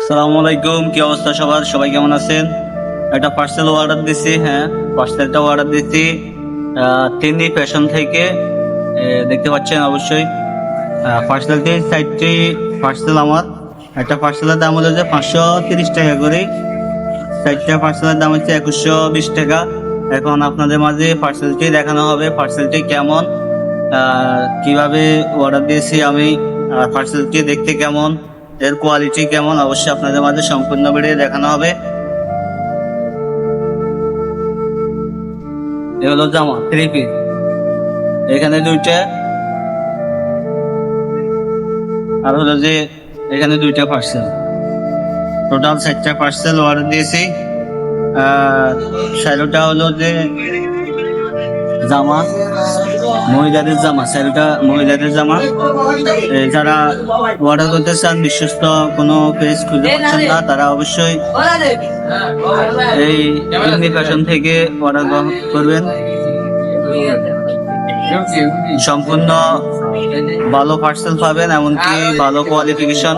আসসালামু আলাইকুম, কি অবস্থা সবার? সবাই কেমন আছেন? একটা পার্সেল অর্ডার দিছি। হ্যাঁ, পার্সেলটা অর্ডার দিছি তিন্নি ফ্যাশন থেকে। দেখতে পাচ্ছেন অবশ্যই। পার্সেলটি 4টি পার্সেল আমার। একটা পার্সেলের দাম হলো যে 530 টাকা করে। 4টা পার্সেলের দাম হচ্ছে 2120 টাকা। এখন আপনাদের মাঝে পার্সেলটি দেখানো হবে, পার্সেলটি কেমন, কিভাবে অর্ডার দিয়েছি আমি, আর পার্সেলটি দেখতে কেমন, এর কোয়ালিটি কেমন, অবশ্যই আপনাদের মাঝে সম্পূর্ণ ভিডিও দেখানো হবে। এ হলো জামা 3 পিস, এখানে দুইটা, আর হলো যে এখানে দুইটা পার্সেল। টোটাল 4টা পার্সেল অর্ডার দিয়েছি। শাড়িটা হলো যে জামা, মহিলাদের জামা, শাড়িটা মহিলাদের জামা। যারা অর্ডার করতে চান, বিশ্বস্ত কোনো পেজ খুঁজে পাচ্ছেন না, তারা অবশ্যই এই ইন্দি ফ্যাশন থেকে অর্ডার করবেন। সম্পূর্ণ ভালো পার্সেল পাবেন, এমনকি ভালো কোয়ালিফিকেশন,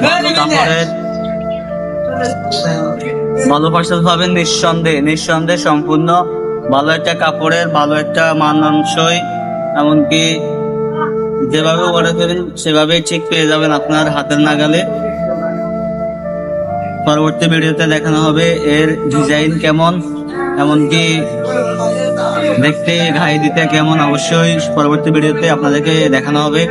ভালো কাপড়ের ভালো পার্সেল পাবেন। নিঃসন্দেহে সম্পূর্ণ ভালো একটা কাপড়ের, ভালো একটা মানানসই, এমনকি যেভাবে অর্ডার করেন সেভাবেই ঠিক পেয়ে যাবেন আপনার হাতের নাগালে। পরবর্তী ভিডিওতে দেখানো হবে এর ডিজাইন কেমন, এমনকি দেখতে গায়ে দিতে কেমন, অবশ্যই পরবর্তী ভিডিওতে আপনাদেরকে দেখানো হবে।